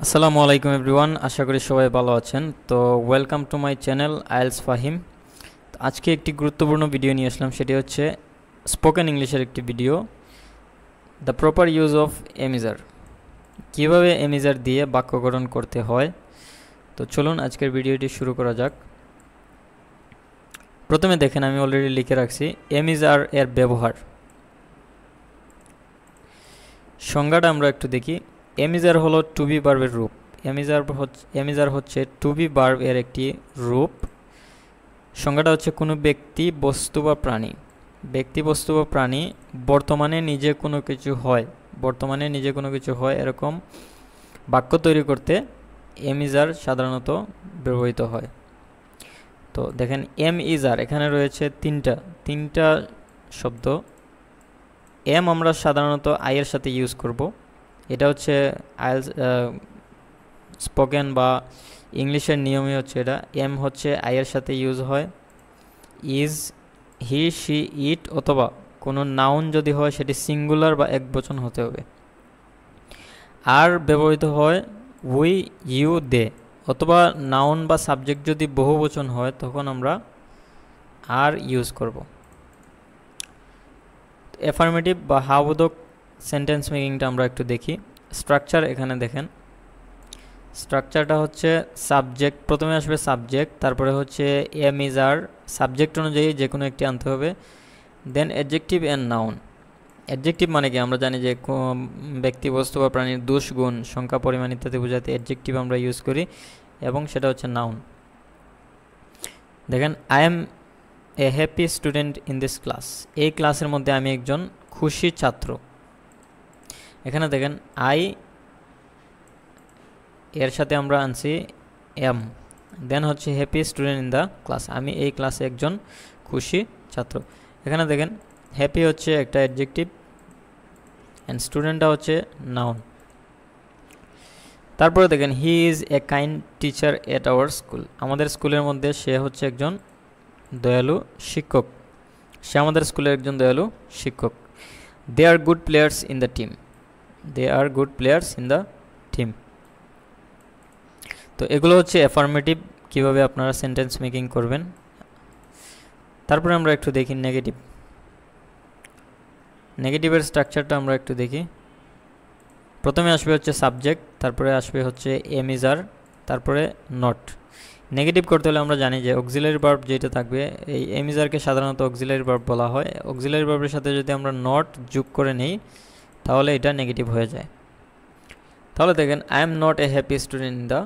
আসসালামু আলাইকুম এভরিওয়ান, আশা করি সবাই ভালো আছেন। তো welcome to my channel IELTS Fahim. আজকে একটি গুরুত্বপূর্ণ ভিডিও নিয়ে আসলাম, সেটি হচ্ছে স্পোকেন ইংলিশের একটি video, the proper use of amazer, কীভাবে এমিজার দিয়ে বাক্য গঠন করতে হয়। তো চলুন আজকের ভিডিওটি শুরু করা যাক। প্রথমে দেখেন, আমি অলরেডি লিখে রাখছি এমিজার এর ব্যবহার। সংজ্ঞাটা আমরা একটু দেখি। এমিজার হলো টু বি ভার্বের রূপ। এমিজার হচ্ছে টু বি ভার্ব এর একটি রূপ। সংজ্ঞাটা হচ্ছে কোনো ব্যক্তি, বস্তু বা প্রাণী, ব্যক্তি, বস্তু বা প্রাণী বর্তমানে নিজে কোনো কিছু হয় এরকম বাক্য তৈরি করতে এমিজার সাধারণত ব্যবহৃত হয়। তো দেখেন, এমিজার এখানে রয়েছে তিনটা শব্দ। এম আমরা সাধারণত আই এর সাথে ইউজ করব। এটা হচ্ছে আইএলস স্পোকেন বা ইংলিশের নিয়মই হচ্ছে এটা। এম হচ্ছে আই এর সাথে ইউজ হয়। ইজ, হি, শি, ইট অথবা কোনো নাউন যদি হয় সেটি সিঙ্গুলার বা একবচন হতে হবে। আর ব্যবহৃত হয় উই, ইউ, দে, অথবা নাউন বা সাবজেক্ট যদি বহুবচন হয় তখন আমরা আর ইউজ করব। অ্যাফার্মেটিভ বা হাবোধক সেন্টেন্স মেকিংটা আমরা একটু দেখি। স্ট্রাকচার এখানে দেখেন, স্ট্রাকচারটা হচ্ছে সাবজেক্ট, প্রথমে আসবে সাবজেক্ট, তারপরে হচ্ছে এমিজার, সাবজেক্ট অনুযায়ী যে কোনো একটি আনতে হবে। দেন অ্যাডজেক্টিভ অ্যান্ড নাউন। অ্যাডজেক্টিভ মানে কি, আমরা জানি যে ব্যক্তি, বস্তু বা প্রাণীর দোষ, গুণ, সংখ্যা, পরিমাণ ইত্যাদি বোঝাতে অ্যাডজেক্টিভ আমরা ইউজ করি, এবং সেটা হচ্ছে নাউন। দেখেন, I M A happy student in this class. এই ক্লাসের মধ্যে আমি একজন খুশি ছাত্র। এখানে দেখেন, আই এর সাথে আমরা আনছি এম, দেন হচ্ছে happy student in the class, আমি এই ক্লাসে একজন খুশি ছাত্র। এখানে দেখেন, হ্যাপি হচ্ছে একটা অ্যাডজেক্টিভ অ্যান্ড স্টুডেন্টটা হচ্ছে নাউন। তারপরে দেখেন, he is a kind teacher at our school. আমাদের স্কুলের মধ্যে সে হচ্ছে একজন দয়ালু শিক্ষক। সে আমাদের স্কুলের একজন দয়ালু শিক্ষক। They are good players in the team. They are good players in the team. তো এগুলো হচ্ছে অ্যাফার্মেটিভ, কীভাবে আপনারা সেন্টেন্স মেকিং করবেন। তারপরে আমরা একটু দেখি নেগেটিভ। নেগেটিভের স্ট্রাকচারটা আমরা একটু দেখি। প্রথমে আসবে হচ্ছে সাবজেক্ট, তারপরে আসবে হচ্ছে এমিজার, তারপরে নট। নেগেটিভ করতে হলে আমরা জানি যে অক্সিলারি ভার্ব যেটা থাকবে, এই এমিজারকে সাধারণত অক্সিলারি ভার্ব বলা হয়। অক্সিলারি ভার্বের সাথে যদি আমরা নট যোগ করে নিই তাহলে এটা নেগেটিভ হয়ে যায়। তাহলে দেখেন, I am not a happy student in the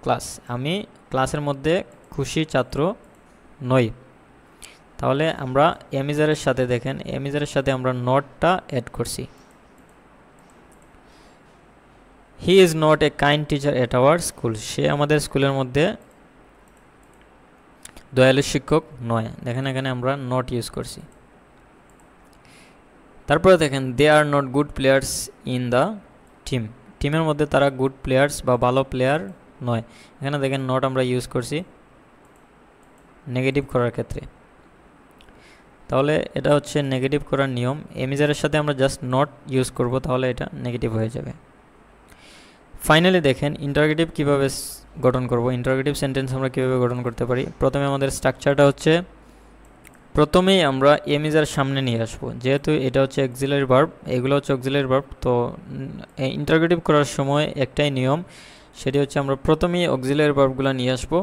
class. আমি ক্লাসের মধ্যে খুশি ছাত্র নই। তাহলে আমরা এমিজারের সাথে দেখেন, এমিজারের সাথে আমরা নটটা অ্যাড করছি। He is not a kind teacher at our school. সে আমাদের স্কুলের মধ্যে দয়ালু শিক্ষক নয়। দেখেন, এখানে আমরা নট ইউজ করছি। তারপরে দেখেন, they are not good players in the team. টিমের মধ্যে তারা গুড প্লেয়ার্স বা ভালো প্লেয়ার নয়। এখানে দেখেন, নট আমরা ইউজ করছি নেগেটিভ করার ক্ষেত্রে। তাহলে এটা হচ্ছে নেগেটিভ করার নিয়ম। এমিজারের সাথে আমরা জাস্ট নট ইউজ করব, তাহলে এটা নেগেটিভ হয়ে যাবে। ফাইনালি দেখেন, ইন্টারোগেটিভ কীভাবে গঠন করব, ইন্টারোগেটিভ সেন্টেন্স আমরা কীভাবে গঠন করতে পারি। প্রথমে আমাদের স্ট্রাকচারটা হচ্ছে, প্রথমেই আমরা এমিজার সামনে নিয়ে আসবো, যেহেতু এটা হচ্ছে অক্সিলারি ভার্ব, এগুলো হচ্ছে অক্সিলারি ভার্ব। তো ইন্টারোগেটিভ করার সময় একটাই নিয়ম, সেটি হচ্ছে আমরা প্রথমেই অক্সিলারি ভার্বগুলো নিয়ে আসবো,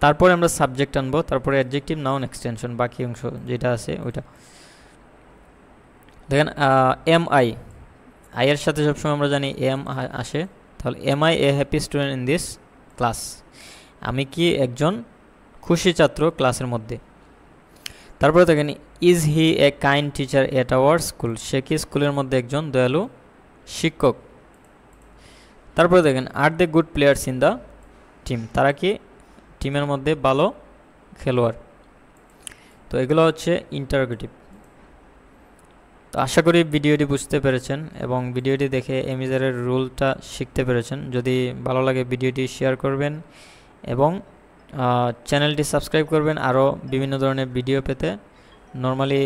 তারপরে আমরা সাবজেক্ট আনবো, তারপরে অ্যাডজেক্টিভ, নাউন, এক্সটেনশন, বাকি অংশ যেটা আছে ওইটা। দেখেন, এম আই, আই এর সাথে সবসময় আমরা জানি এম আসে। তাহলে am I a happy student in this class. আমি কি একজন খুশি ছাত্র ক্লাসের মধ্যে। তারপরে দেখেন, is he a kind teacher at our school. সে কি স্কুলের মধ্যে একজন দয়ালু শিক্ষক। তারপরে দেখেন, are the good players in the team. তারা কি টিমের মধ্যে ভালো খেলোয়াড়। তো এগুলো হচ্ছে ইন্টারোগেটিভ। তো আশা করি ভিডিওটি বুঝতে পেরেছেন এবং ভিডিওটি দেখে এমিজারের রুলটা শিখতে পেরেছেন। যদি ভালো লাগে ভিডিওটি শেয়ার করবেন এবং চ্যানেলটি সাবস্ক্রাইব করবেন আরও বিভিন্ন ধরনের ভিডিও পেতে। নর্মালি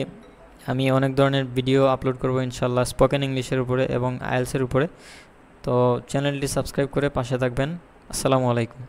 আমি অনেক ধরনের ভিডিও আপলোড করব ইনশাল্লাহ স্পোকেন ইংলিশের উপরে এবং আইএলসের উপরে। তো চ্যানেলটি সাবস্ক্রাইব করে পাশে থাকবেন। আসসালামু আলাইকুম।